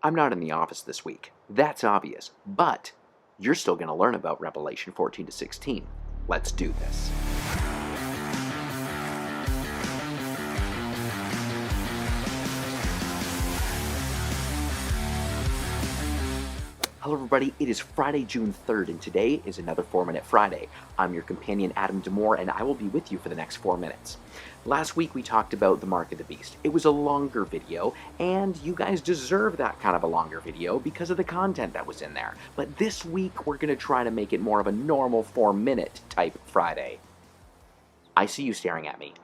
I'm not in the office this week. That's obvious. But you're still going to learn about Revelation 14 to 16. Let's do this. Hello everybody, it is Friday, June 3rd, and today is another 4-Minute Friday. I'm your companion, Adam Demore, and I will be with you for the next 4 minutes. Last week we talked about the Mark of the Beast. It was a longer video, and you guys deserve that kind of a longer video because of the content that was in there. But this week we're going to try to make it more of a normal 4-minute type Friday. I see you staring at me.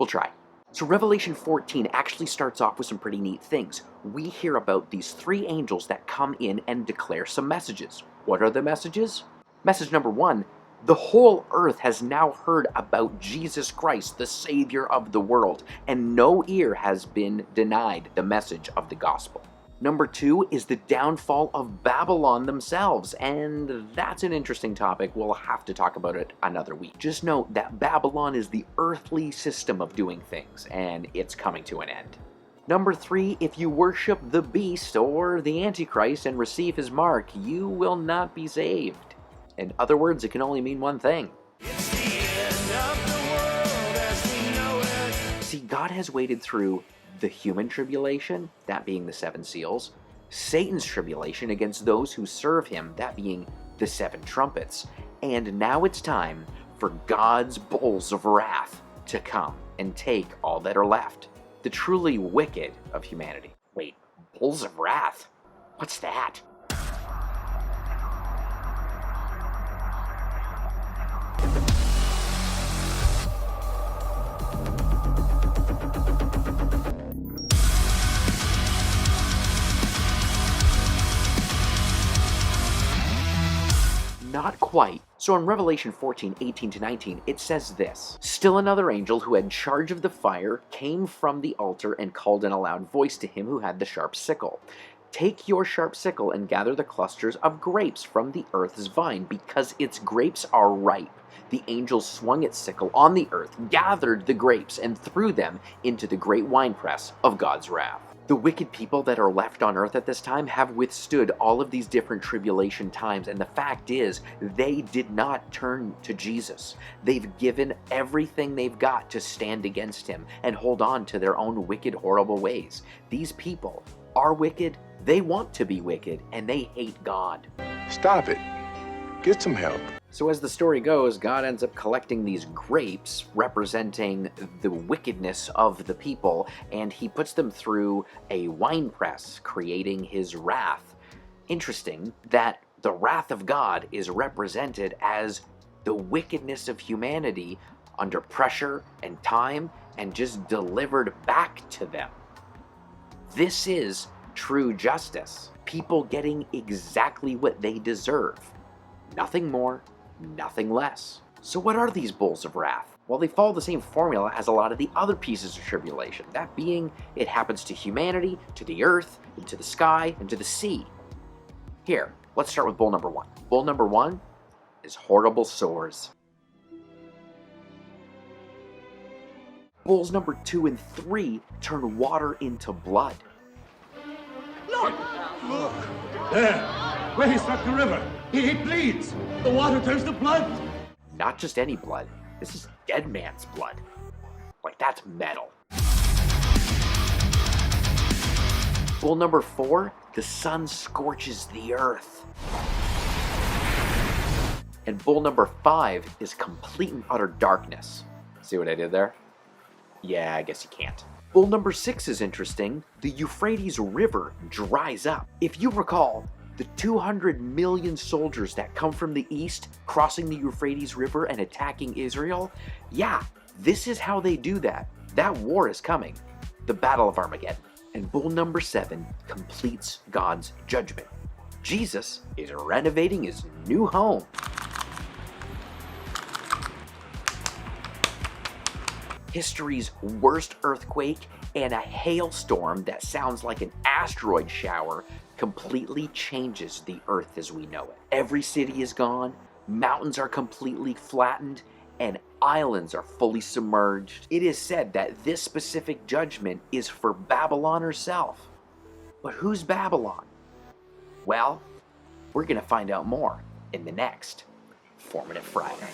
We'll try. So Revelation 14 actually starts off with some pretty neat things. We hear about these 3 angels that come in and declare some messages. What are the messages? Message number 1, the whole earth has now heard about Jesus Christ, the Savior of the world, and no ear has been denied the message of the gospel. Number 2 is the downfall of Babylon themselves, and that's an interesting topic. We'll have to talk about it another week. Just note that Babylon is the earthly system of doing things, and it's coming to an end. Number 3, if you worship the beast or the Antichrist and receive his mark, you will not be saved. In other words, it can only mean one thing. It's the end of the world as we know it. See, God has waited through the human tribulation, that being the 7 seals, Satan's tribulation against those who serve him, that being the 7 trumpets, and now it's time for God's bowls of wrath to come and take all that are left, the truly wicked of humanity. Wait, bowls of wrath? What's that? Not quite. So in Revelation 14, 18 to 19, it says this, "Still another angel who had charge of the fire came from the altar and called in a loud voice to him who had the sharp sickle. Take your sharp sickle and gather the clusters of grapes from the earth's vine, because its grapes are ripe." The angel swung its sickle on the earth, gathered the grapes, and threw them into the great winepress of God's wrath. The wicked people that are left on earth at this time have withstood all of these different tribulation times, and the fact is, they did not turn to Jesus. They've given everything they've got to stand against him and hold on to their own wicked, horrible ways. These people are wicked, they want to be wicked, and they hate God. Stop it. Get some help. So as the story goes, God ends up collecting these grapes representing the wickedness of the people, and he puts them through a winepress, creating his wrath. Interesting that the wrath of God is represented as the wickedness of humanity under pressure and time and just delivered back to them. This is true justice. People getting exactly what they deserve. Nothing more, nothing less. So what are these bowls of wrath? Well, they follow the same formula as a lot of the other pieces of tribulation. That being, it happens to humanity, to the earth, and to the sky, and to the sea. Here, let's start with bowl number 1. Bowl number 1 is horrible sores. Bowls number 2 and 3 turn water into blood. Look! Look! There! Where he struck the river! He bleeds! The water turns to blood! Not just any blood. This is dead man's blood. Like, that's metal. Bowl number 4, the sun scorches the earth. And bowl number 5 is complete and utter darkness. See what I did there? Yeah, I guess you can't. Bowl number 6 is interesting. The Euphrates River dries up. If you recall, the 200 million soldiers that come from the east crossing the Euphrates River and attacking Israel, yeah, this is how they do that. That war is coming. The Battle of Armageddon. And bowl number 7 completes God's judgment. Jesus is renovating his new home. History's worst earthquake and a hailstorm that sounds like an asteroid shower completely changes the earth as we know it. Every city is gone, mountains are completely flattened, and islands are fully submerged. It is said that this specific judgment is for Babylon herself. But who's Babylon? Well, we're going to find out more in the next 4 Minute Friday.